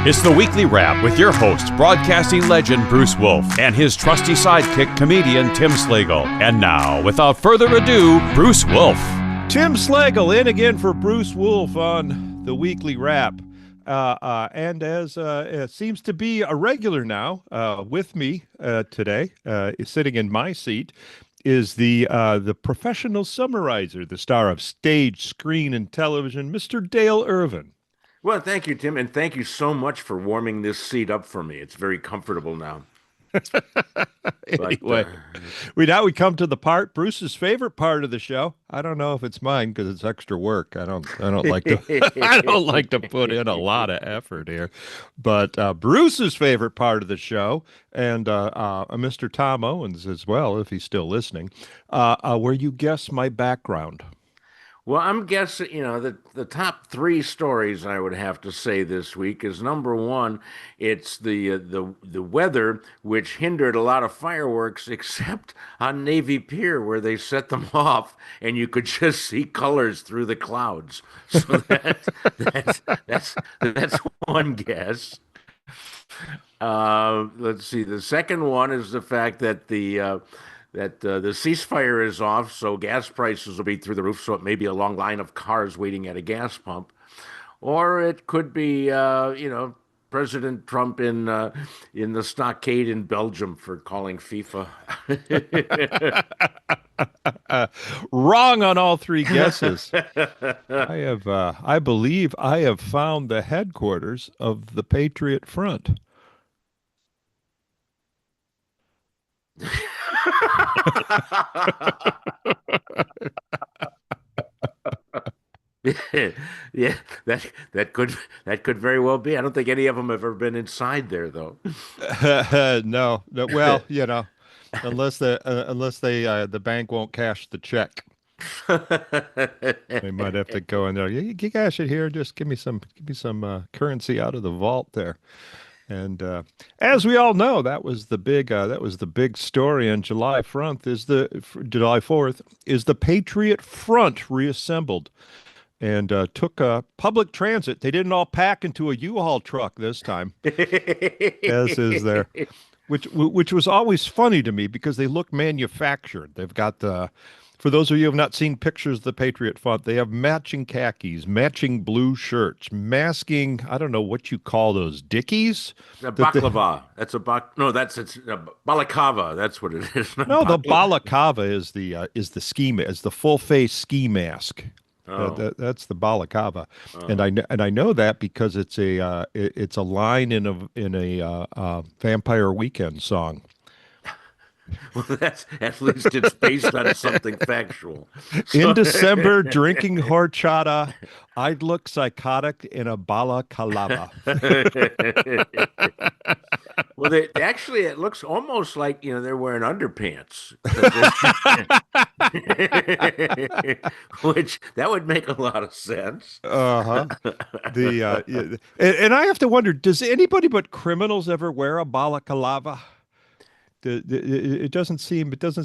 It's the Weekly Wrap with your host, broadcasting legend Bruce Wolf, and his trusty sidekick, comedian Tim Slagle. And now, without further ado, Bruce Wolf. Tim Slagle in again for Bruce Wolf on the Weekly Wrap. And as it seems to be a regular now, with me today, sitting in my seat, is the professional summarizer, the star of stage, screen, and television, Mr. Dale Irvin. Well, thank you, Tim, and thank you so much for warming this seat up for me. It's very comfortable now. Anyway, we come to the part, Bruce's favorite part of the show. I don't know if it's mine because it's extra work. I don't like to I don't like to put in a lot of effort here. But Bruce's favorite part of the show, and Mr. Tom Owens as well, if he's still listening, where you guess my background. Well, I'm guessing, the top three stories I would have to say this week is number one, it's the weather, which hindered a lot of fireworks, except on Navy Pier where they set them off and you could just see colors through the clouds. So that's one guess. Let's see. The second one is the fact that the ceasefire is off, so gas prices will be through the roof, so it may be a long line of cars waiting at a gas pump. Or it could be, President Trump in the stockade in Belgium for calling FIFA. Wrong on all three guesses. I believe I have found the headquarters of the Patriot Front. Yeah, that could very well be. I don't think any of them have ever been inside there, though. No. Well, unless the bank won't cash the check, they might have to go in there. You cash it here. Just give me some currency out of the vault there. And as we all know, that was the big story on July 4th is the Patriot Front reassembled and took public transit. They didn't all pack into a U-Haul truck this time, as is there, which was always funny to me because they look manufactured. They've got for those of you who have not seen pictures of the Patriot Front, they have matching khakis, matching blue shirts, masking, I don't know what you call those, dickies? Baklava. That's a balaclava. That's what it is. No, the balaclava is the full face ski mask. Oh. That's the balaclava, Oh. and I know that because it's a line in a Vampire Weekend song. Well, at least it's based on something factual. In December, drinking horchata, I'd look psychotic in a balaclava. Well, it looks almost like they're wearing underpants, which that would make a lot of sense. Uh-huh. And I have to wonder, does anybody but criminals ever wear a balaclava? It doesn't seem it's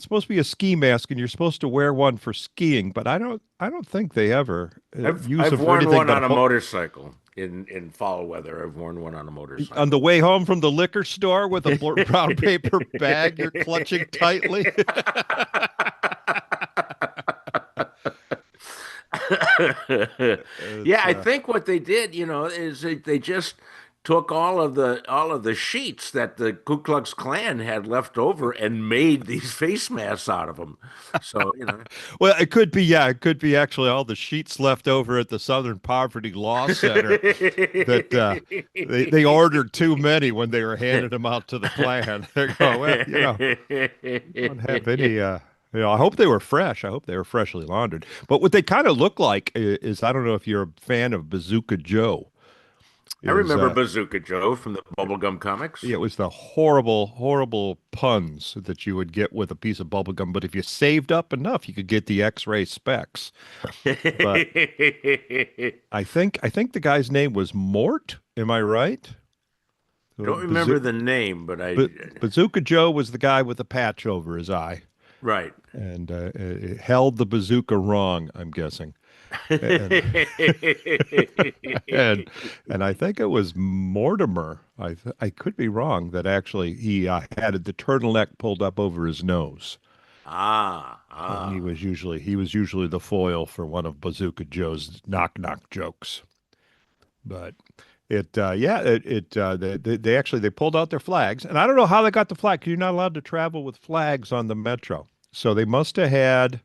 supposed to be a ski mask and you're supposed to wear one for skiing, but I don't think they ever I've worn one on a motorcycle in fall weather. I've worn one on a motorcycle on the way home from the liquor store with a brown paper bag you're clutching tightly. Yeah, I think what they did, is they just took all of the sheets that the Ku Klux Klan had left over and made these face masks out of them. So, Well, it could be actually all the sheets left over at the Southern Poverty Law Center that they ordered too many when they were handing them out to the Klan. They go, well, don't have any. I hope they were fresh. I hope they were freshly laundered. But what they kind of look like is I don't know if you're a fan of Bazooka Joe. I remember Bazooka Joe from the bubblegum comics. Yeah, it was the horrible puns that you would get with a piece of bubblegum. But if you saved up enough, you could get the X-ray specs. But I think the guy's name was Mort. Am I right? I don't remember the name, but Bazooka Joe was the guy with the patch over his eye. Right. And it held the bazooka wrong, I'm guessing. and and and I think it was Mortimer. I could be wrong that actually he had the turtleneck pulled up over his nose, and Ah. he was usually the foil for one of Bazooka Joe's knock knock jokes. But they actually they pulled out their flags, and I don't know how they got the flag. 'Cause you're not allowed to travel with flags on the metro, so they must have had.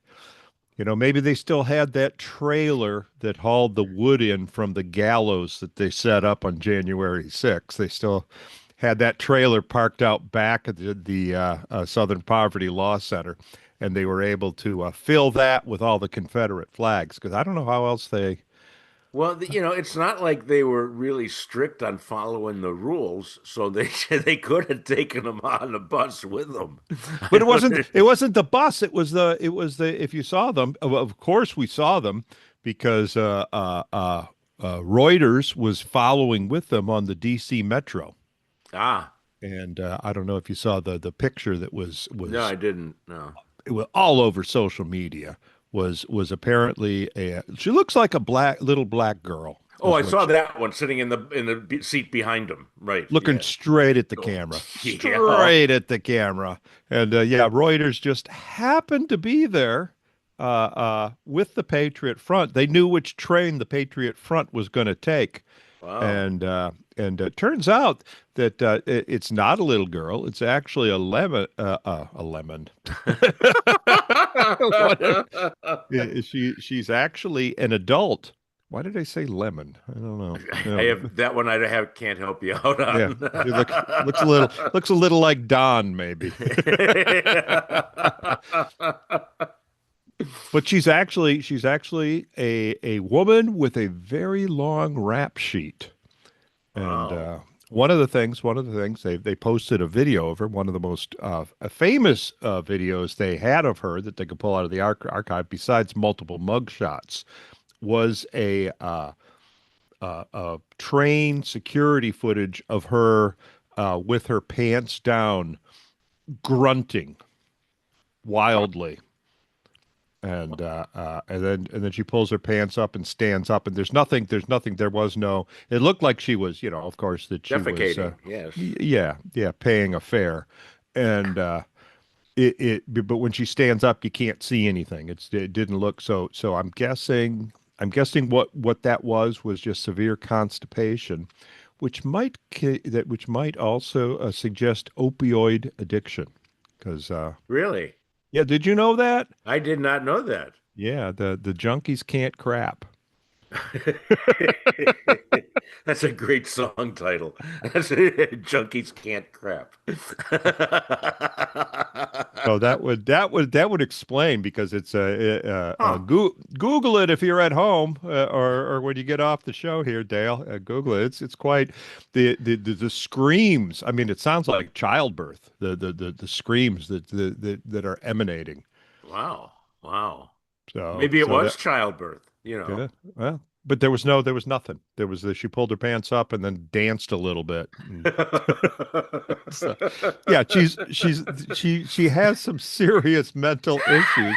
Maybe they still had that trailer that hauled the wood in from the gallows that they set up on January 6th. They still had that trailer parked out back at the Southern Poverty Law Center, and they were able to fill that with all the Confederate flags because I don't know how else they. Well, it's not like they were really strict on following the rules, so they they could have taken them on the bus with them. I But it don't. wasn't the bus. It was the if you saw them, of course we saw them because Reuters was following with them on the DC Metro. Ah, And I don't know if you saw the picture that no, I didn't. No. it was all over social media. Was apparently a she looks like a little black girl Oh, is I what saw that one sitting in the seat behind him. Right. looking Yeah. straight at the Oh, camera, yeah. straight at the camera. And yeah, Reuters just happened to be there with the Patriot Front. They knew which train the Patriot Front was going to take. Wow. And it turns out that it's not a little girl. It's actually a lemon. A lemon. She's actually an adult. Why did I say lemon? I don't know. I Yeah, have that one. I have can't help you out yeah. on. She looks a little like Don, maybe. But she's actually a woman with a very long rap sheet. And Wow. one of the things they posted a video of her. One of the most famous videos they had of her that they could pull out of the archive, besides multiple mugshots, was a train security footage of her with her pants down, grunting wildly. And then she pulls her pants up and stands up, and there was no, it looked like she was, of course, that she was Defecating. Yes. yeah, paying a fare. And but when she stands up you can't see anything. It didn't look so. I'm guessing what that was just severe constipation, which might also suggest opioid addiction. Because Really? yeah, did you know that? I did not know that. Yeah, the junkies can't crap. That's a great song title. Junkies can't crap. So that would explain, because it's Huh. Google it if you're at home, or when you get off the show here, Dale. Google it. It's quite the screams. I mean, it sounds like childbirth. The screams that are emanating. Wow. Wow. So Maybe it so was that childbirth, yeah, well, but there was nothing. She pulled her pants up and then danced a little bit. So, yeah, she has some serious mental issues,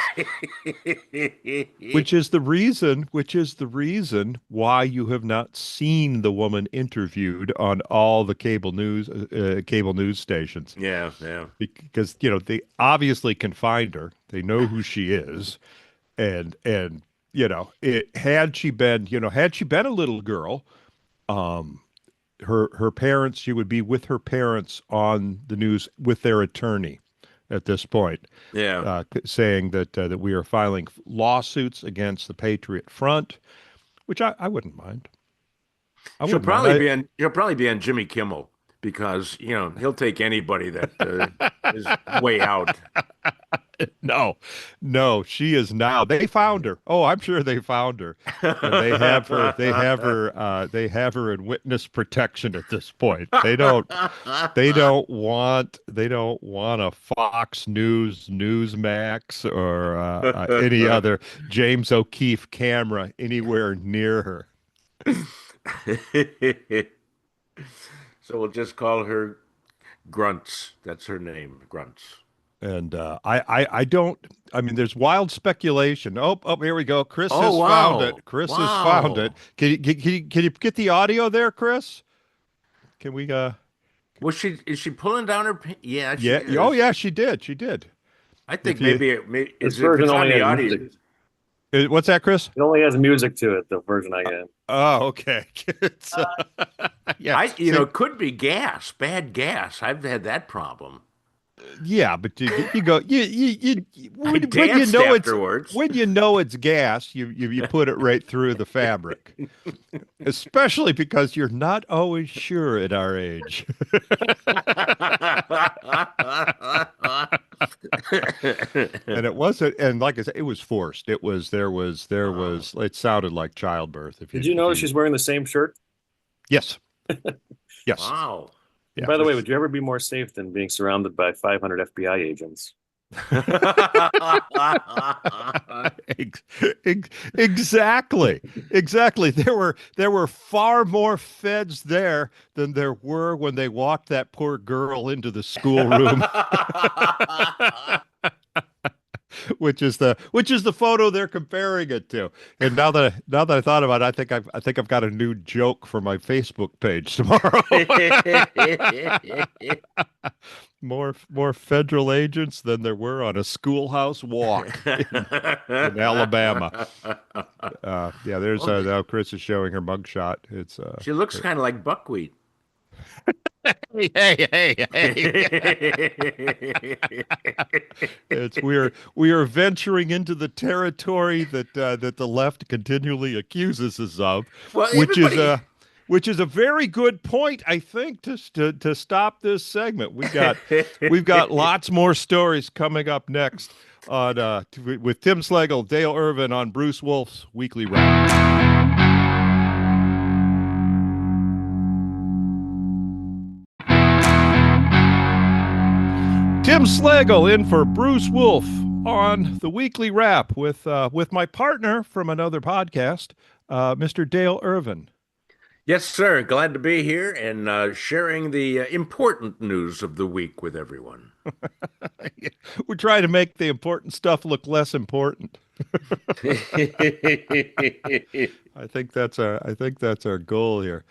which is the reason why you have not seen the woman interviewed on all the cable news stations, Yeah, yeah. because they obviously can find her. They know who she is. And had she been a little girl, um her parents, she would be with her parents on the news with their attorney at this point, Yeah. saying that we are filing lawsuits against the Patriot Front, which I wouldn't mind. I She'll wouldn't mind. probably be on he'll probably be on Jimmy Kimmel because, he'll take anybody that is way out. No, no, she is now. They found her. Oh, I'm sure they found her, and they have her. They have her. They have her in witness protection at this point. They don't. They don't want. They don't want a Fox News, Newsmax, or any other James O'Keefe camera anywhere near her. So we'll just call her Grunts. That's her name, Grunts. And I don't. I mean, there's wild speculation. Here we go. Chris Oh, has found wow. it. Chris has found it. Wow. Can you get the audio there, Chris? Can we? Is she pulling down her Yeah, she Yeah. Oh, is. yeah. She did. She did. I If think you, maybe it may, This is if version it's on only the has audio. music. what's that, Chris? It only has music to it, the version I get. Oh, okay. It's, yeah. Could be gas, bad gas. I've had that problem. Yeah, but you go I when you danced know afterwards. it's gas, you put it right through the fabric. Especially because you're not always sure at our age. And it wasn't, and like I said, it was forced. It sounded like childbirth. Did you notice she's wearing the same shirt? Yes. Yes. Wow. Yeah. By the way, would you ever be more safe than being surrounded by 500 FBI agents? Exactly. Exactly. There were far more feds there than there were when they walked that poor girl into the schoolroom. Which is the photo they're comparing it to. And now that I thought about it, I think I've got a new joke for my Facebook page tomorrow. More federal agents than there were on a schoolhouse walk in Alabama. Yeah, there's now Chris is showing her mugshot. It's she looks kind of like buckwheat. Hey. We are venturing into the territory that the left continually accuses us of, which is a very good point, I think, to stop this segment. We've got lots more stories coming up next on with Tim Slagle, Dale Irvin on Bruce Wolf's Weekly Wrap. Tim Slagle in for Bruce Wolf on the Weekly Wrap with my partner from another podcast, Mr. Dale Irvin. Yes, sir. Glad to be here and sharing the important news of the week with everyone. We're trying to make the important stuff look less important. I think that's our goal here.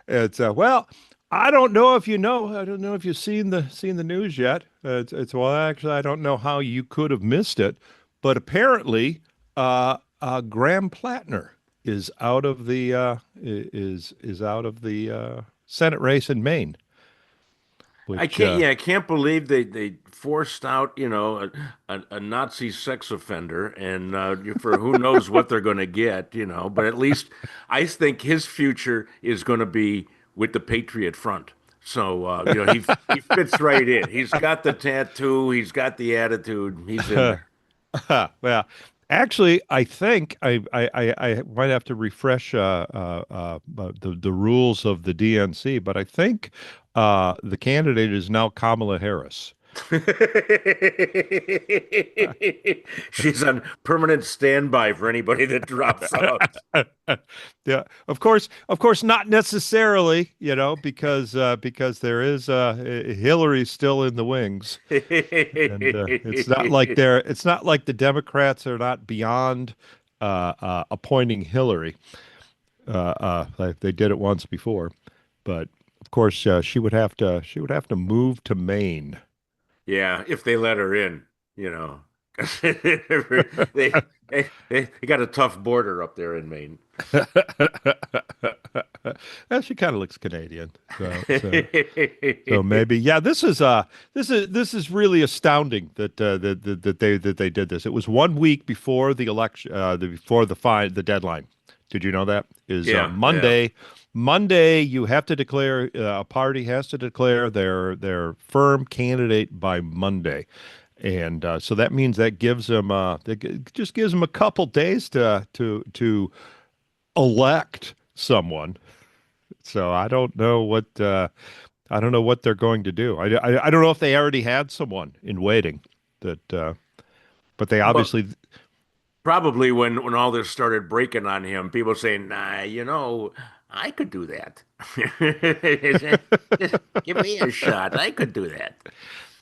It's well, I don't know if you know. I don't know if you've seen the news yet. Well, actually, I don't know how you could have missed it, but apparently, Graham Platner is out of the Senate race in Maine. Which, I can't believe they forced out, a Nazi sex offender, and for who knows what they're going to get, But at least I think his future is going to be with the Patriot Front. So he fits right in. He's got the tattoo, he's got the attitude, he's in there. Well, actually, I think I might have to refresh the rules of the DNC, but I think the candidate is now Kamala Harris. She's on permanent standby for anybody that drops out. Yeah, of course, not necessarily, because there is Hillary's still in the wings, and it's not like the Democrats are not beyond appointing Hillary. Like they did it once before, but of course she would have to move to Maine. Yeah, if they let her in, they got a tough border up there in Maine. Well, she kind of looks Canadian, so maybe. Yeah, this is really astounding that they did this. It was 1 week before the election, before the deadline. Did you know that is Monday? Yeah. Monday, you have to declare a party has to declare their firm candidate by Monday, and so that means that gives them just gives them a couple days to elect someone. So I don't know what they're going to do. I don't know if they already had someone in waiting that, but they obviously. Probably when all this started breaking on him, people saying, "Nah, I could do that. Just give me a shot. I could do that."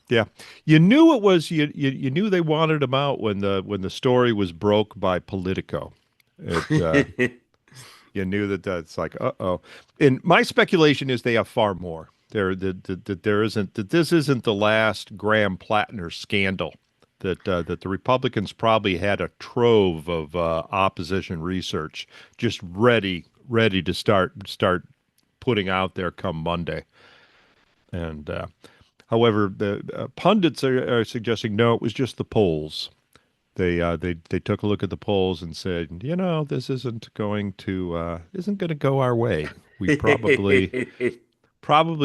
Yeah, you knew it was you knew they wanted him out when the story was broke by Politico. It you knew that that's like uh-oh. And my speculation is they have far more. That there isn't that this isn't the last Graham Platner scandal. That the Republicans probably had a trove of opposition research just ready to start putting out there come Monday. And however, the pundits are suggesting no, it was just the polls. They took a look at the polls and said, this isn't going to go our way. We probably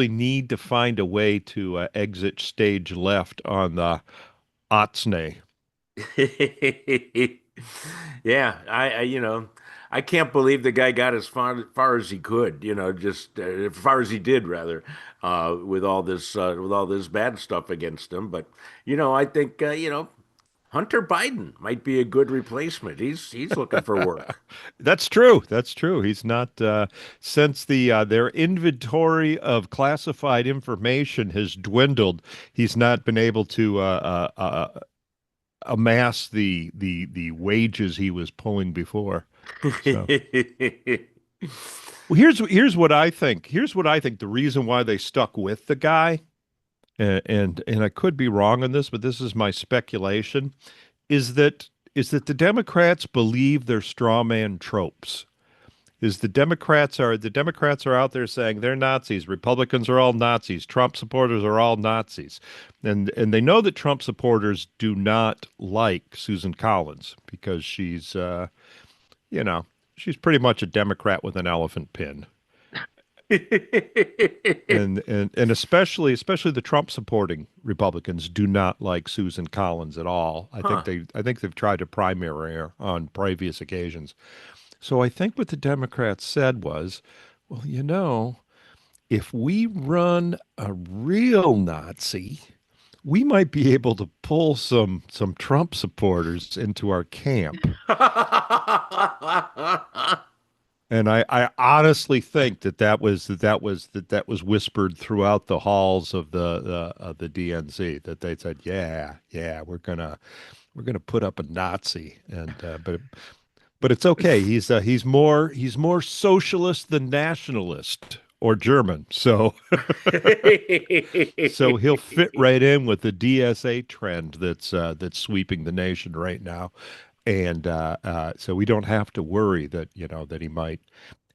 need to find a way to exit stage left on the Otsney. Yeah, I can't believe the guy got as far as he could, just as far as he did rather, with all this bad stuff against him. But I think Hunter Biden might be a good replacement. He's looking for work. That's true. That's true. He's not since their inventory of classified information has dwindled. He's not been able to amass the wages he was pulling before. So. Well, here's what I think. Here's what I think the reason why they stuck with the guy, and I could be wrong on this, but this is my speculation, is that the Democrats believe their straw man tropes. The Democrats are out there saying they're Nazis, Republicans are all Nazis, Trump supporters are all Nazis. And they know that Trump supporters do not like Susan Collins because she's pretty much a Democrat with an elephant pin. and especially the Trump supporting Republicans do not like Susan Collins at all. I think they've tried to primary her on previous occasions. So I think what the Democrats said was, well, if we run a real Nazi, we might be able to pull some Trump supporters into our camp. And I honestly think that was whispered throughout the halls of the DNC, that they said, yeah, we're gonna put up a Nazi, and but it's okay. He's more socialist than nationalist or German, so so he'll fit right in with the DSA trend that's sweeping the nation right now. And so we don't have to worry that he might.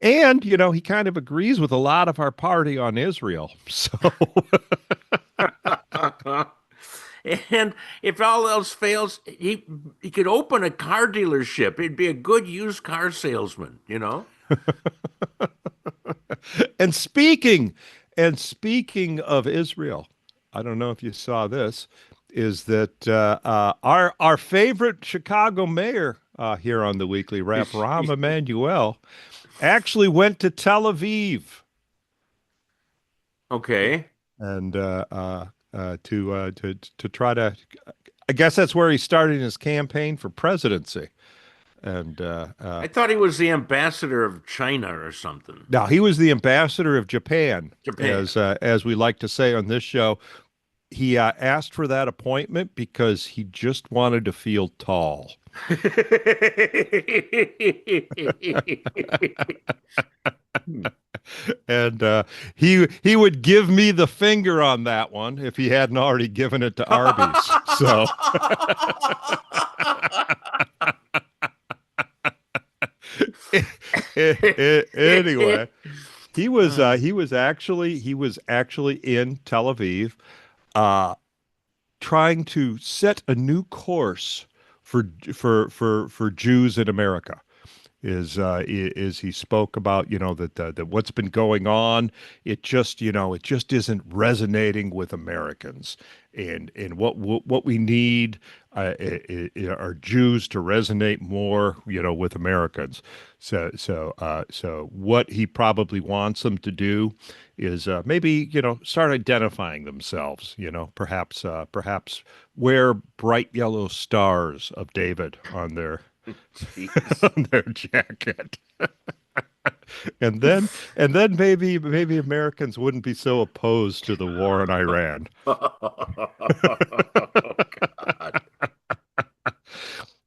And he kind of agrees with a lot of our party on Israel. So and if all else fails, he could open a car dealership. He'd be a good used car salesman, And speaking of Israel, I don't know if you saw this, is that our favorite Chicago mayor here on the Weekly Wrap, Rahm Emanuel, actually went to Tel Aviv. Okay. And to try to, I guess that's where he started his campaign for presidency. And I thought he was the ambassador of China or something. No, he was the ambassador of Japan. Japan. As we like to say on this show. He asked for that appointment because he just wanted to feel tall. And he would give me the finger on that one if he hadn't already given it to Arby's. So anyway, he was actually in Tel Aviv, trying to set a new course for Jews in America. Is he spoke about that what's been going on, it just isn't resonating with Americans, and what we need are Jews to resonate more with Americans. So what he probably wants them to do is maybe start identifying themselves, perhaps wear bright yellow stars of David on their on their jacket. And then maybe Americans wouldn't be so opposed to the war in Iran. Oh, God.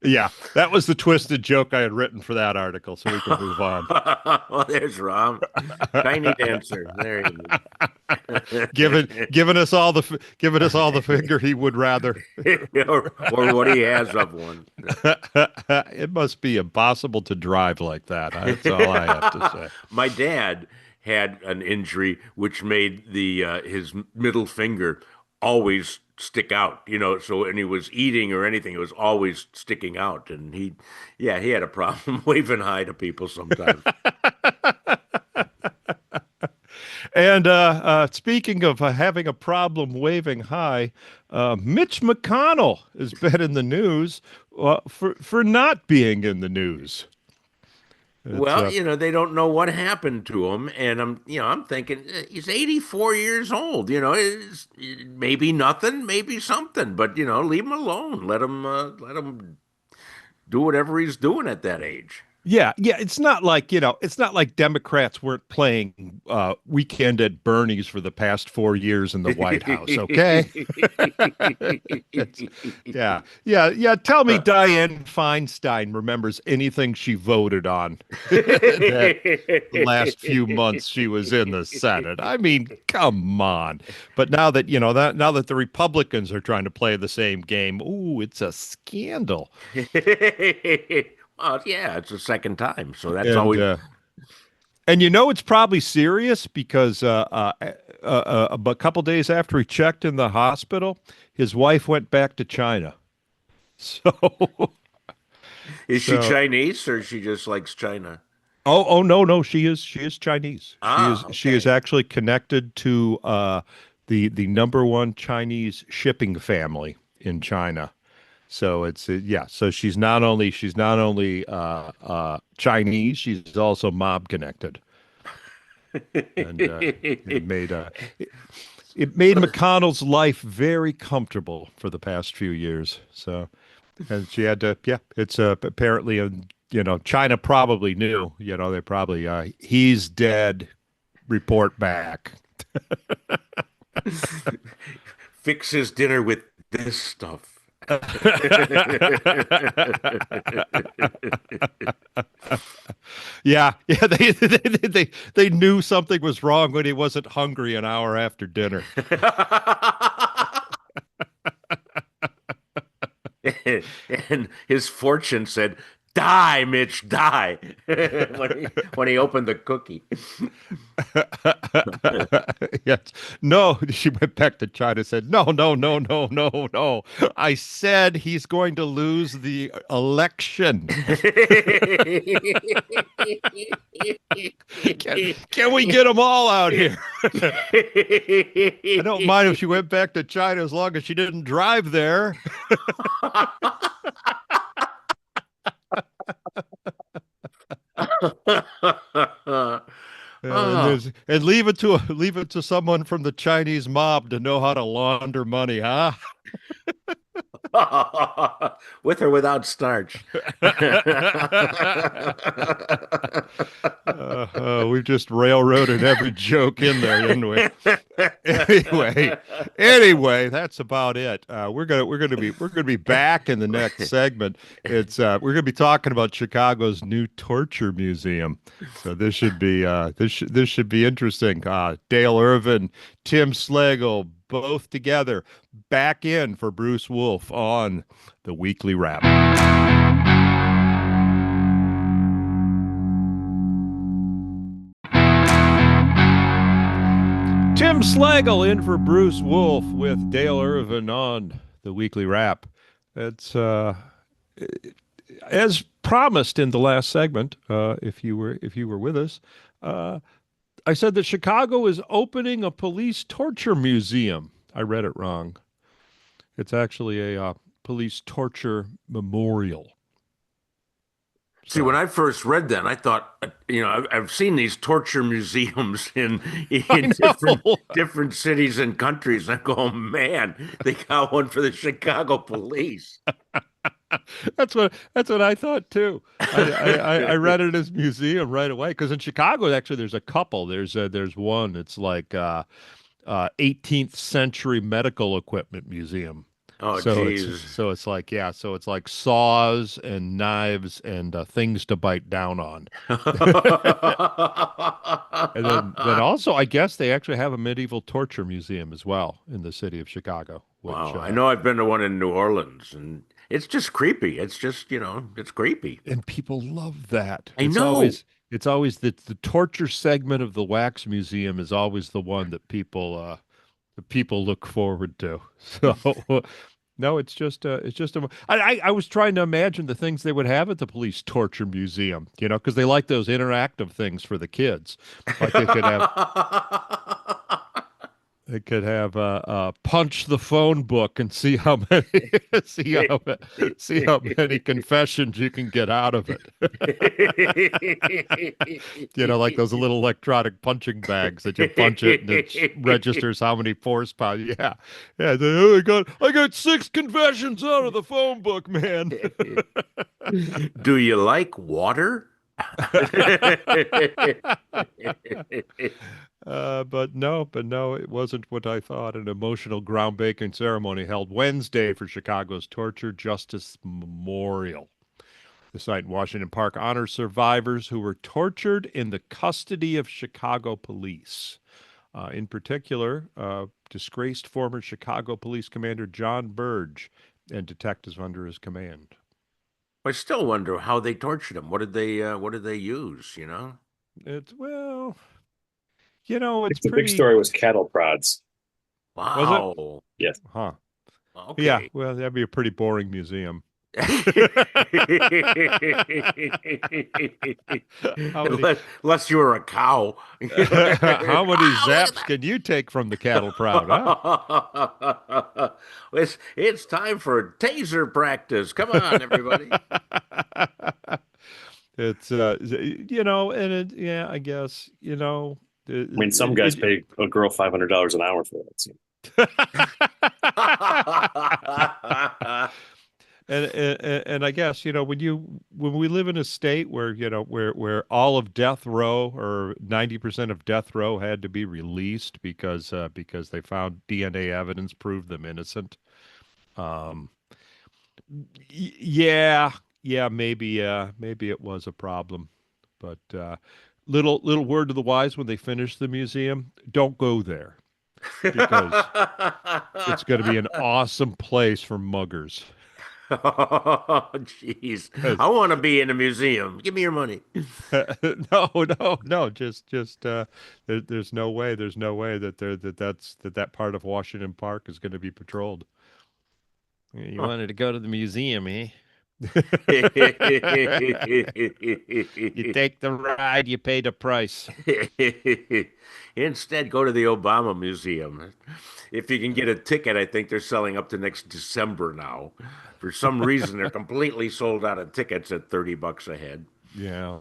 Yeah, that was the twisted joke I had written for that article, so we can move on. Well, there's Rahm. Tiny dancer. There he is. Giving us all the finger he would rather. or what he has of one. It must be impossible to drive like that. That's all I have to say. My dad had an injury which made the his middle finger always stick out, so and he was eating or anything, it was always sticking out. And he had a problem waving hi to people sometimes. And speaking of having a problem waving hi, Mitch McConnell has been in the news for not being in the news. Well, they don't know what happened to him, and I'm thinking he's 84 years old. It's maybe nothing, maybe something, but leave him alone. Let him do whatever he's doing at that age. Yeah. It's not like Democrats weren't playing Weekend at Bernie's for the past 4 years in the White House. Okay. Yeah. Tell me Dianne Feinstein remembers anything she voted on the last few months she was in the Senate. I mean, come on. But now that now that the Republicans are trying to play the same game, ooh, it's a scandal. Well, yeah, it's the second time, so that's always. And it's probably serious because a couple days after he checked in the hospital, his wife went back to China. So, is she Chinese or she just likes China? Oh no, she is Chinese. She is Okay. actually connected to the number one Chinese shipping family in China. So it's so she's not only Chinese, she's also mob connected. And it made McConnell's life very comfortable for the past few years. So, and she had to it's apparently China probably knew, they probably he's dead, report back. Fix his dinner with this stuff. Yeah, they knew something was wrong when he wasn't hungry an hour after dinner. And his fortune said, "Die, Mitch, die." when he opened the cookie. Yes. No, she went back to China and said, no. I said he's going to lose the election. Can we get them all out here? I don't mind if she went back to China as long as she didn't drive there. And leave it to someone from the Chinese mob to know how to launder money, huh? With or without starch. We've just railroaded every joke in there, didn't we? Anyway, that's about it. We're gonna be back in the next segment. We're gonna be talking about Chicago's new torture museum. So this should be interesting. Dale Irvin, Tim Slagle, both together, back in for Bruce Wolf on the Weekly Wrap. Tim Slagle in for Bruce Wolf with Dale Irvin on the Weekly Wrap. It's as promised in the last segment. If you were with us, I said that Chicago is opening a police torture museum. I read it wrong. It's actually a police torture memorial. See, when I first read that, I thought, I've seen these torture museums in different cities and countries. I go, man, they got one for the Chicago police. That's what I thought too. I read it as museum right away because in Chicago actually there's a couple. There's one. It's like 18th century medical equipment museum. Oh, So geez. it's like so it's like saws and knives and things to bite down on. And then also I guess they actually have a medieval torture museum as well in the city of Chicago, which Wow. I know I've been to one in New Orleans, and it's just creepy. It's just, it's creepy. and people love that. I know. It's always the torture segment of the wax museum is always the one that people look forward to. So no, I was trying to imagine the things they would have at the police torture museum, because they like those interactive things for the kids. Like they could have punch the phone book and see how many see how many confessions you can get out of it. Like those little electronic punching bags that you punch it and it registers how many force power. Yeah, yeah. Oh, I got 6 confessions out of the phone book, man. Do you like water? But no, it wasn't what I thought. An emotional groundbreaking ceremony held Wednesday for Chicago's Torture Justice Memorial. The site in Washington Park honors survivors who were tortured in the custody of Chicago police. In particular, disgraced former Chicago Police Commander John Burge and detectives under his command. I still wonder how they tortured him. What did they use, It's well, I it's think the big pretty. story was cattle prods. Was it? Wow. Yes. Huh. Yeah. Okay. Well, that'd be a pretty boring museum. How many, Unless you were a cow. how many Wow, look zaps can you take from the cattle prod, at that. It's time for taser practice. Come on, everybody. huh? It's yeah, I guess, I mean, some guys pay a girl $500 an hour for that. So. And I guess, when we live in a state where, where all of death row or 90% of death row had to be released because they found DNA evidence proved them innocent. Yeah, maybe it was a problem. But little word to the wise when they finish the museum, don't go there because it's going to be an awesome place for muggers. Oh, jeez. I want to be in a museum. Give me your money. No. There's no way. There's no way that part of Washington Park is going to be patrolled. You wanted to go to the museum, eh? You take the ride, you pay the price. Instead, go to the Obama Museum. If you can get a ticket, I think they're selling up to next December now. For some reason, they're completely sold out of tickets at $30 a head. Yeah.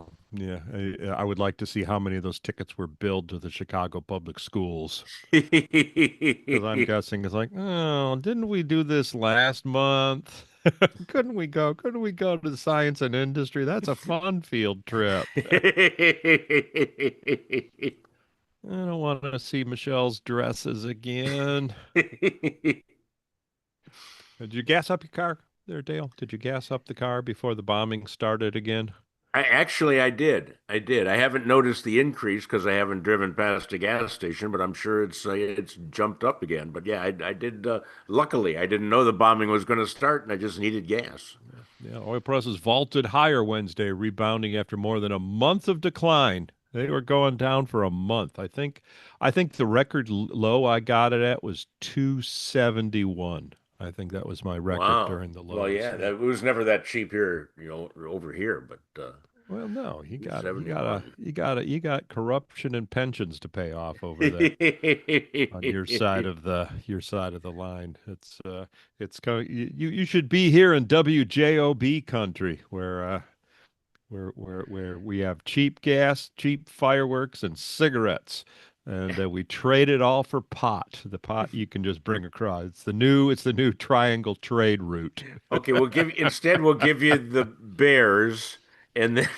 I would like to see how many of those tickets were billed to the Chicago Public Schools. Because I'm guessing it's like, oh, didn't we do this last month? Couldn't we go to the science and industry? That's a fun field trip. I don't want to see Michelle's dresses again. Did you gas up your car there, Dale? Did you gas up the car before the bombing started again? I did. I haven't noticed the increase because I haven't driven past a gas station, but I'm sure it's jumped up again. But yeah, I did. Luckily, I didn't know the bombing was going to start, and I just needed gas. Yeah, oil prices vaulted higher Wednesday, rebounding after more than a month of decline. They were going down for a month. I think the record low I got it at was 271. I think that was my record Wow. during the lows. Well, yeah, it was never that cheap here, over here, but well, no, you got 71. you got corruption and pensions to pay off over there on your side of the line. It's you should be here in WJOB country where we have cheap gas, cheap fireworks, and cigarettes. and we trade it all for pot. The pot you can just bring across. It's the new triangle trade route. Okay, we'll give you the Bears, and then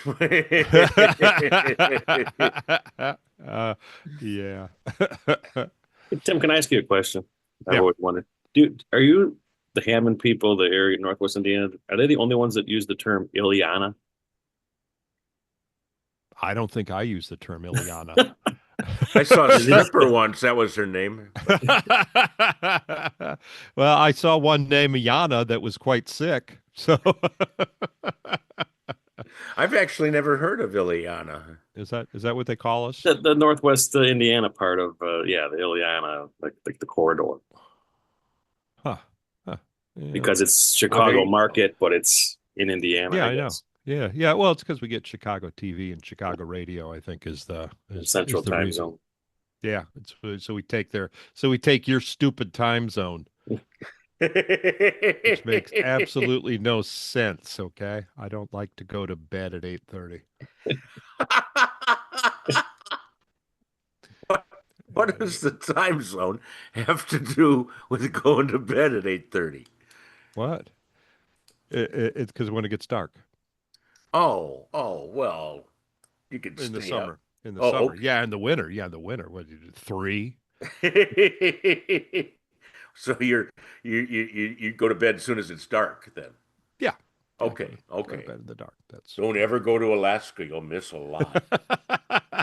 Yeah. Hey, Tim, can I ask you a question? I've Yeah. always wondered. Dude, are you the Hammond people, the area Northwest Indiana? Are they the only ones that use the term Ileana? I don't think I use the term Ileana. I saw a stripper once. That was her name. Well, I saw one named Yana that was quite sick. So I've actually never heard of Ileana. is that what they call us? The Northwest Indiana part of yeah, the Ileana, like the corridor, Huh. Huh. Yeah. because it's Chicago Okay. market, but it's in Indiana. Yeah, I I know. guess. Yeah, yeah. Well, it's because we get Chicago TV and Chicago radio, I think, is Central the time reason. zone. Yeah, so we take your stupid time zone, which makes absolutely no sense. Okay, I don't like to go to bed at 8:30. What does the time zone have to do with going to bed at 8:30? What? It's because when it gets dark Oh, well, you can in the stay summer. up. In the Oh, summer, okay. yeah, in the winter, yeah, in the winter. What do you do? 3? So you go to bed as soon as it's dark then. Yeah. Okay, Go to okay. bed in the dark. That's. Don't ever go to Alaska. You'll miss a lot.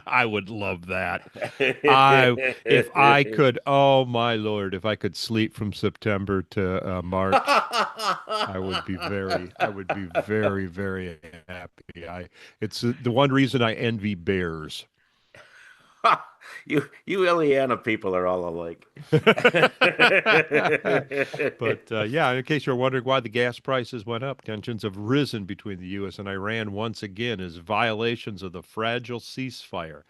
I would love that. If I could, oh my Lord, if I could sleep from September to March, I would be very, very happy. It's the one reason I envy bears. You Ileana people are all alike. But yeah, in case you're wondering why the gas prices went up, tensions have risen between the U.S. and Iran once again as violations of the fragile ceasefire.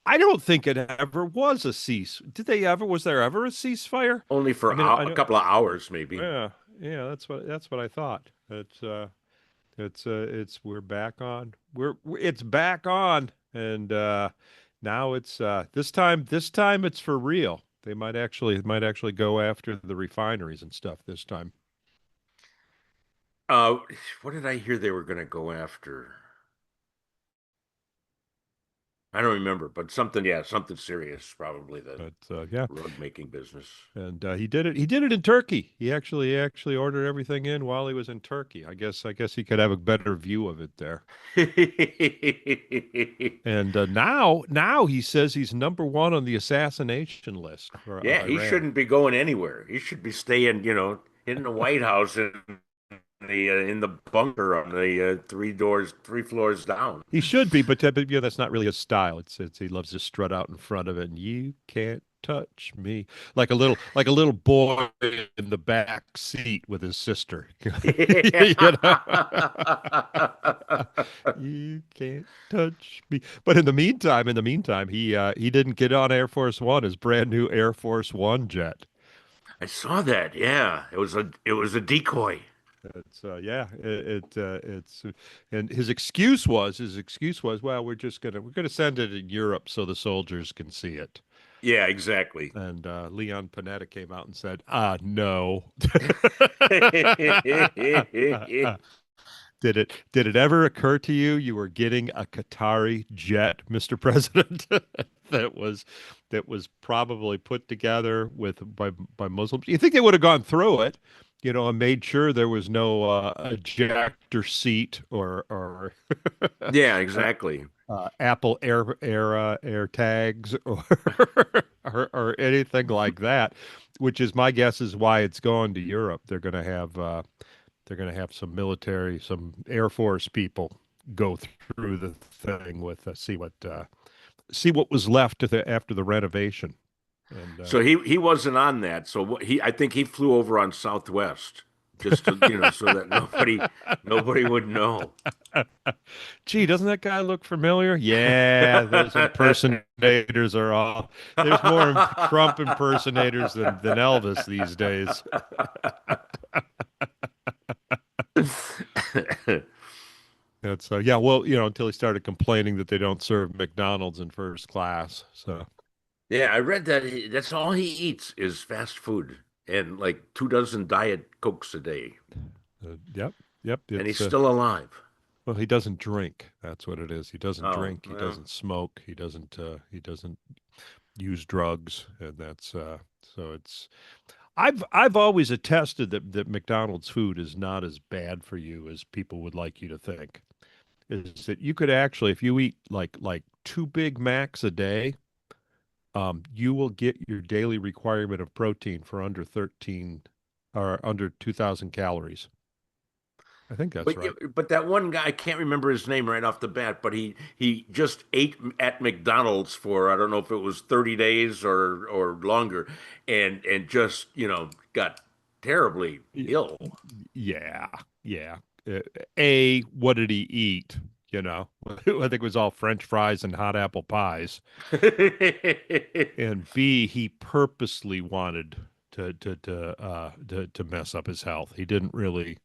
I don't think it ever was a cease. Was there ever a ceasefire? Only for I mean, I a know. couple of hours, maybe. Yeah, that's what I thought. It's we're back on. It's back on, and now it's this time it's for real. They might actually go after the refineries and stuff this time. Uh, what did I hear they were going to go after? I don't remember, but something, yeah, something serious, probably the But yeah, road making business. and he did it. He did it in Turkey. He actually ordered everything in while he was in Turkey. I guess he could have a better view of it there. And now he says he's number one on the assassination list for Yeah, he Iran. shouldn't be going anywhere. He should be staying, in the White House in the bunker on the three floors down. He should be, but that's not really his style. It's he loves to strut out in front of it, and you can't touch me like a little boy in the back seat with his sister. You know? You can't touch me. But in the meantime, he didn't get on Air Force One, his brand new Air Force One jet. I saw that. Yeah, it was a decoy. It's yeah, it's and his excuse was, well, we're gonna send it in Europe so the soldiers can see it. Yeah, exactly. And Leon Panetta came out and said, no. Did it ever occur to you were getting a Qatari jet, Mr. President, that was probably put together by Muslims? You think they would have gone through it, and made sure there was no ejector seat or Yeah, exactly. Apple Air tags or anything like that, which is my guess is why it's going to Europe. They're going to have some Air Force people go through the thing with see what was left after the renovation. And So he wasn't on that. So I think he flew over on Southwest just to so that nobody would know. Gee, doesn't that guy look familiar? Yeah, those impersonators are all. There's more Trump impersonators than Elvis these days. That's yeah. Well, until he started complaining that they don't serve McDonald's in first class. So Yeah, I read that that's all he eats is fast food and like 2 dozen Diet Cokes a day, Yep, yep. and he's It's still alive. well, he doesn't drink. That's what it is. He doesn't Oh, drink. He well, doesn't smoke. He doesn't use drugs, and that's so it's. I've always attested that McDonald's food is not as bad for you as people would like you to think. Is that you could actually, if you eat like two Big Macs a day, you will get your daily requirement of protein for under 13 or under 2,000 calories. I think that's but right. but that one guy, I can't remember his name right off the bat, but he just ate at McDonald's for I don't know if it was 30 days or longer, and just got terribly Y- ill. Yeah, yeah. Uh, what did he eat? You know, I think it was all French fries and hot apple pies. And B, he purposely wanted to mess up his health. He didn't really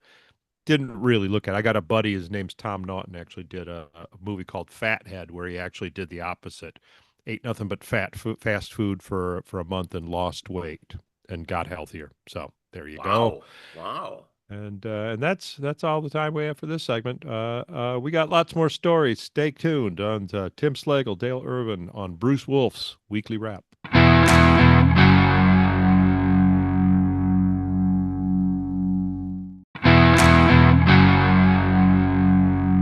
look at it. I got a buddy, his name's Tom Naughton, actually did a movie called Fathead where he actually did the opposite. Ate nothing but fast food for a month and lost weight and got healthier. So there you go. Wow, wow. And that's all the time we have for this segment. We got lots more stories. Stay tuned on Tim Slagle, Dale Irvin on Bruce Wolf's Weekly Wrap.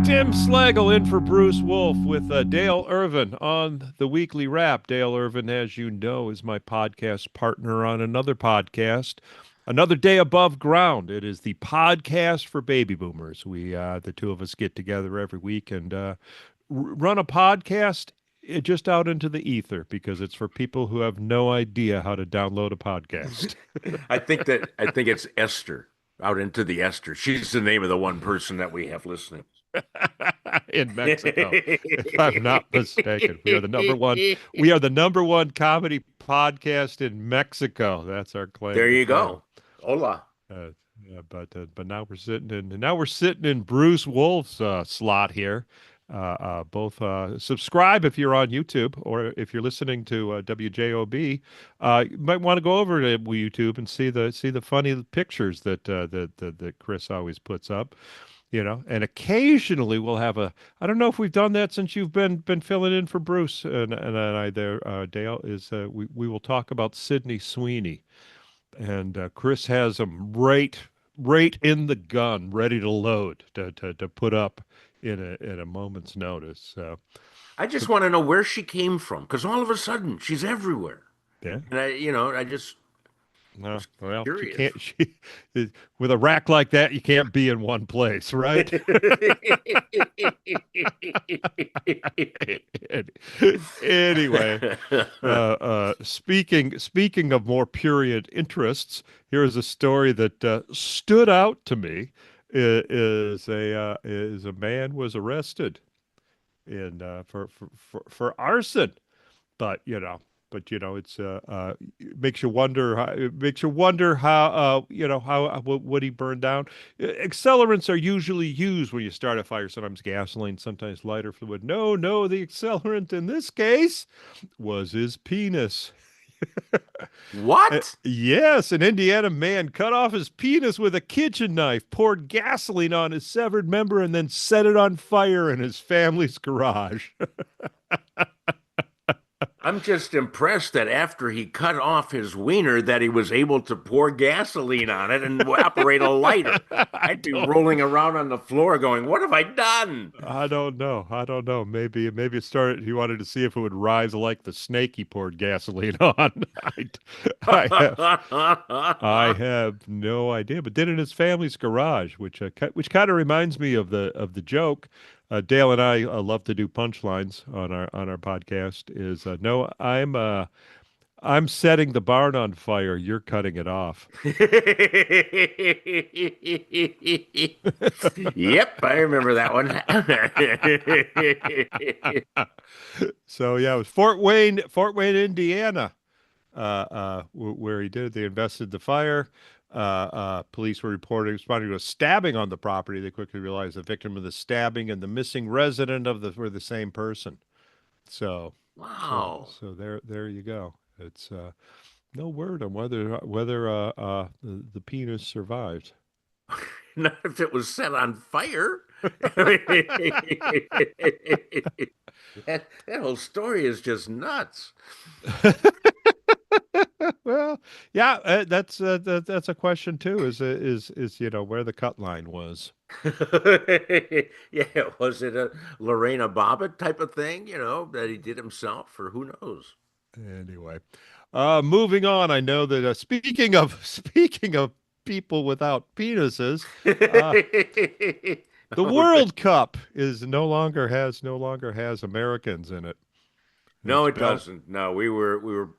Tim Slagle in for Bruce Wolf with Dale Irvin on the Weekly Wrap. Dale Irvin, as you know, is my podcast partner on another podcast, Another Day Above Ground. It is the podcast for baby boomers. The two of us, get together every week and run a podcast just out into the ether because it's for people who have no idea how to download a podcast. I think it's Esther out into the Esther. She's the name of the one person that we have listening. In Mexico, if I'm not mistaken. We are the number one comedy podcast in Mexico. That's our claim There to you fame. go. Hola. But now we're sitting in Bruce Wolf's slot here. Both subscribe if you're on YouTube or if you're listening to WJOB. You might want to go over to YouTube and see the funny pictures that Chris always puts up. And occasionally we'll have I don't know if we've done that since you've been filling in for Bruce and I there, Dale, is we will talk about Sydney Sweeney. And Chris has them right in the gun, ready to load to put up in a moment's notice. I just want to know where she came from because all of a sudden she's everywhere. Yeah. And I just No, was well, she curious. can't. With a rack like that, you can't be in one place, right? Anyway, speaking of more period interests, here is a story that stood out to me. Is a man was arrested in for arson, but it's it makes you wonder how how what he burned down. Accelerants are usually used when you start a fire. Sometimes gasoline, sometimes lighter fluid. No, the accelerant in this case was his penis. What? Yes, an Indiana man cut off his penis with a kitchen knife, poured gasoline on his severed member, and then set it on fire in his family's garage. I'm just impressed that after he cut off his wiener that he was able to pour gasoline on it and operate a lighter. I I'd be don't rolling around on the floor going, "What have I done?" I don't know. I don't know. Maybe it started. He wanted to see if it would rise like the snake he poured gasoline on. I have I have no idea. But then in his family's garage, which kind of reminds me of the joke. Dale and I love to do punchlines on our podcast. Is no, I'm setting the barn on fire. You're cutting it off. Yep, I remember that one. So yeah, it was Fort Wayne, Indiana, where he did it. They invested the fire. Police were responding to a stabbing on the property. They quickly realized the victim of the stabbing and the missing resident were the same person. So Wow. So there you go. It's no word on whether the penis survived. Not if it was set on fire. That whole story is just nuts. Well, yeah, that's a question too. Is where the cut line was. Yeah, was it a Lorena Bobbitt type of thing, that he did himself, or who knows? Anyway, moving on. I know that speaking of speaking of people without penises, uh, the Oh, really? World Cup is no longer has Americans in it. No, It's it Bel doesn't. No, we were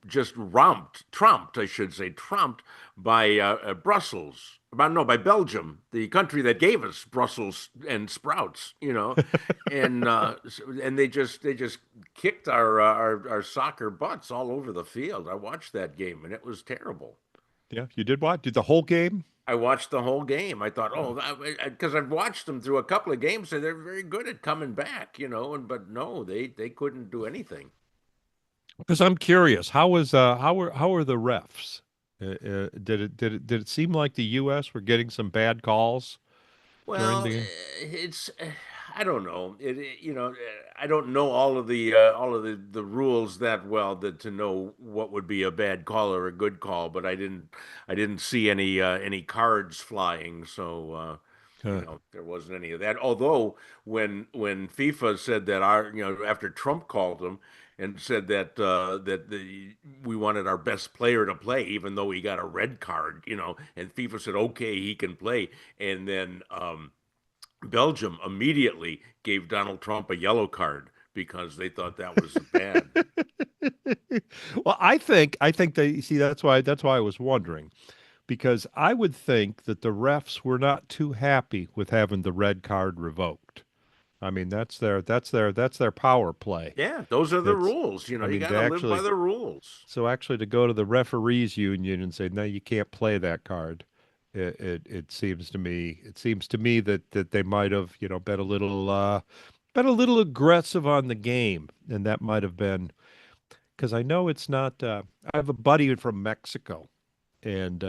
just trumped, I should say, trumped by Brussels. By Belgium, the country that gave us Brussels and sprouts, and they just kicked our soccer butts all over the field. I watched that game and it was terrible. Yeah, you did what? Did the whole game? I watched the whole game. I thought, Uh, oh, because I've watched them through a couple of games, and they're very good at coming back, but no, they couldn't do anything. Because I'm curious, how are the refs? Did it seem like the U.S. were getting some bad calls during Well, the game? it's I don't know. I don't know all of the rules that well to know what would be a bad call or a good call, but I didn't see any cards flying, so Huh. there wasn't any of that. Although when FIFA said that after Trump called them and said that we wanted our best player to play, even though he got a red card, and FIFA said okay he can play, and then Belgium immediately gave Donald Trump a yellow card because they thought that was bad. Well, I think they see that's why I was wondering because I would think that the refs were not too happy with having the red card revoked. I mean, that's their power play. Yeah, those are the It's rules. I You mean, got to to live by actually the rules. to go to the referees union and say, "No, you can't play that card." It seems to me that they might have, been a little aggressive on the game, and that might have been because I know it's not. I have a buddy from Mexico, and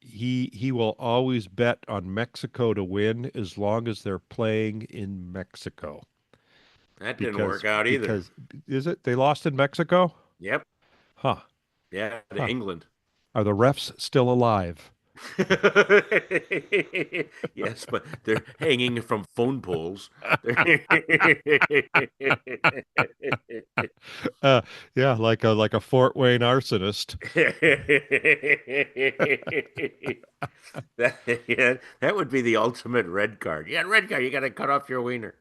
he will always bet on Mexico to win as long as they're playing in Mexico. That didn't Because work out either. because is it they lost in Mexico? Yep. Huh. Yeah, to Huh. England. Are the refs still alive? Yes, but they're hanging from phone poles. Uh, yeah, like a Fort Wayne arsonist. Yeah, that would be the ultimate red card. Yeah, red card. You got to cut off your wiener.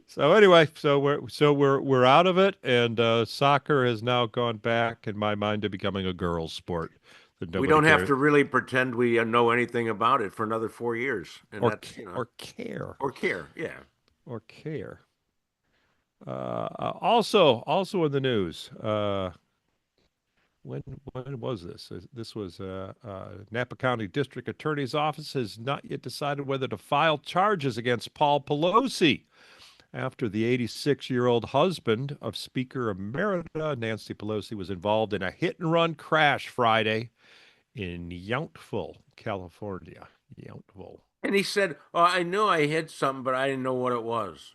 So anyway, so we're out of it, and soccer has now gone back, in my mind, to becoming a girls' sport that We nobody don't have cares to really pretend we know anything about it for another 4 years, and that's or care or care. Yeah. or care. Also in the news. When when was this? This was Napa County District Attorney's Office has not yet decided whether to file charges against Paul Pelosi after the 86-year-old husband of Speaker Emerita Nancy Pelosi was involved in a hit-and-run crash Friday in Yountville, California. Yountville. And he said, "Oh, I knew I hit something, but I didn't know what it was."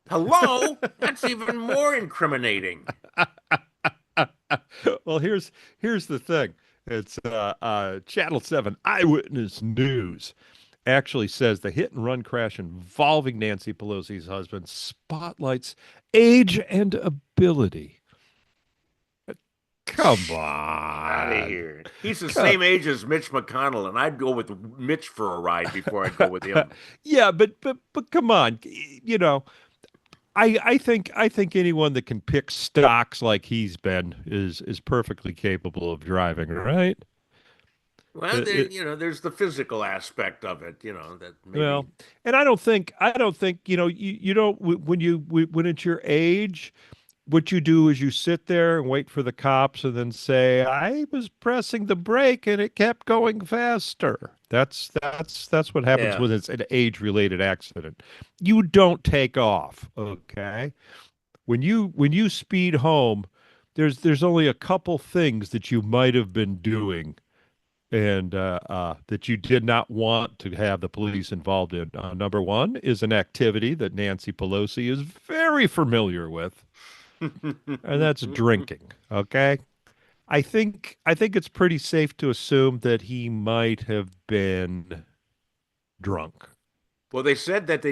Hello? That's even more incriminating. Well, here's the thing. It's Channel 7 Eyewitness News actually says the hit and run crash involving Nancy Pelosi's husband spotlights age and ability. Come Out of on. here. He's the Come. same age as Mitch McConnell, and I'd go with Mitch for a ride before I'd go with him. Yeah, but come on. I think anyone that can pick stocks like he's been is perfectly capable of driving, right? Well, It, it, there's the physical aspect of it, that maybe. well, and I don't think you don't when it's your age, what you do is you sit there and wait for the cops and then say, I was pressing the brake and it kept going faster. That's what happens Yeah. when it's an age-related accident. You don't take off, okay? When you speed home, there's only a couple things that you might have been doing and that you did not want to have the police involved in. Number one is an activity that Nancy Pelosi is very familiar with, and that's drinking. Okay, I think it's pretty safe to assume that he might have been drunk. Well, they said that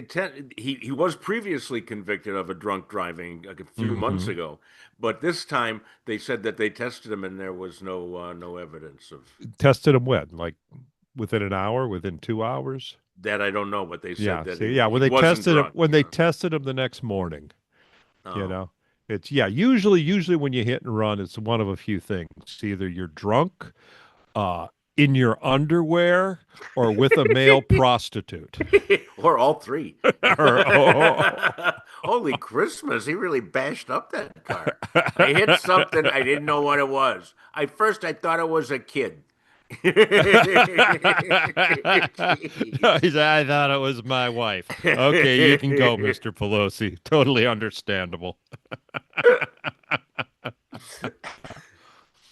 he was previously convicted of a drunk driving a few months Hmm. ago, but this time they said that they tested him and there was no evidence of Tested him when? Like within an hour, within 2 hours? that. I don't know, but they said Yeah. that See, yeah. he wasn't drunk. When they tested him the next morning, you Oh. know, it's yeah. Usually when you hit and run, it's one of a few things. Either you're drunk, uh, in your underwear, or with a male prostitute. Or all three. Or- oh. Holy Christmas, he really bashed up that car. I hit something, I didn't know what it was. First I thought it was a kid. He said, I thought it was my wife. Okay, you can go, Mr. Pelosi. Totally understandable.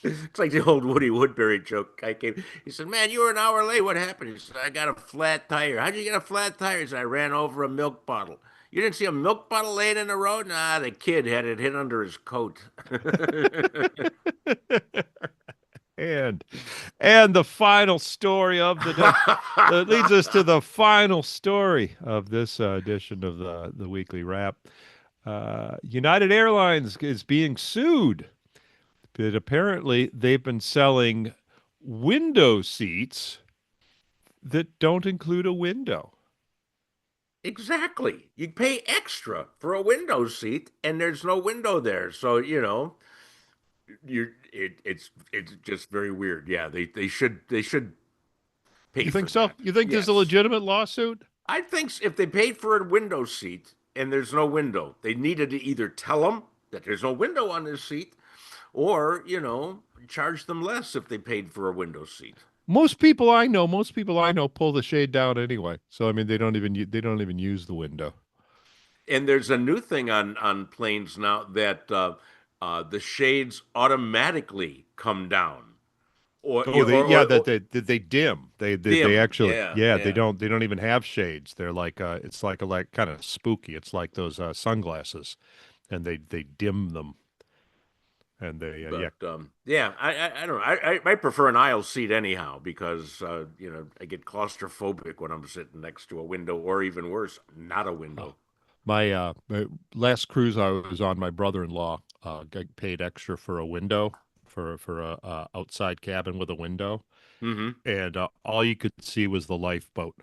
It's like the old Woody Woodbury joke. Guy came. He said, "Man, you were an hour late. What happened?" He said, "I got a flat tire." "How'd you get a flat tire?" He said, "I ran over a milk bottle." "You didn't see a milk bottle laying in the road?" "Nah, the kid had it hid under his coat." And and the final story of the day that leads us to the final story of this edition of the weekly wrap. United Airlines is being sued, but apparently they've been selling window seats that don't include a window. Exactly. You pay extra for a window seat, and there's no window there. So it's just very weird. Yeah, they should pay You for think so? that. You think there's a Yes. legitimate lawsuit? I think if they paid for a window seat and there's no window, they needed to either tell them that there's no window on this seat, or charge them less if they paid for a window seat. Most people I know pull the shade down anyway. So I mean, they don't even use the window. And there's a new thing on planes now that the shades automatically come down, or Oh, or they dim. They dim. actually Yeah, they yeah. don't even have shades. They're like it's like kind of spooky. It's like those sunglasses, and they dim them, and they yeah. But yeah, I don't know. I prefer an aisle seat anyhow because I get claustrophobic when I'm sitting next to a window, or even worse, not a window. My last cruise I was on, my brother-in-law got paid extra for a window for a outside cabin with a window, Hmm. and all you could see was the lifeboat.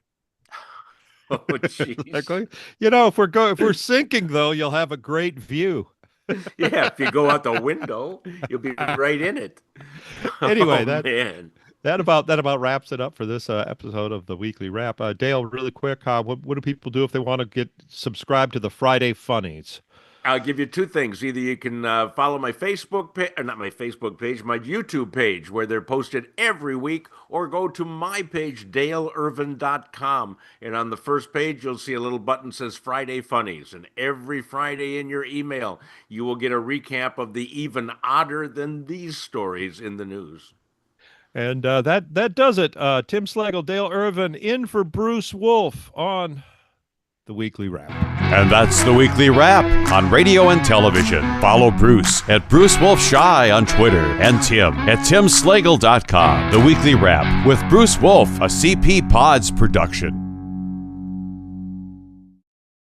Oh, jeez. Like, if we're sinking though, you'll have a great view. Yeah, if you go out the window, you'll be right in it. Anyway, Oh, man. that about wraps it up for this episode of the Weekly Wrap. Dale, really quick, what do people do if they want to get subscribed to the Friday Funnies? I'll give you two things. Either you can follow my Facebook page, or not my Facebook page, my YouTube page, where they're posted every week, or go to my page, daleirvin.com. And on the first page, you'll see a little button that says Friday Funnies. And every Friday in your email, you will get a recap of the even odder than these stories in the news. And that does it. Tim Slagle, Dale Irvin, in for Bruce Wolf on the Weekly Wrap. And that's the Weekly Wrap on radio and television. Follow Bruce at Bruce Wolf Shy on Twitter and Tim at timslagle.com. The Weekly Wrap with Bruce Wolf, a CP Pods production.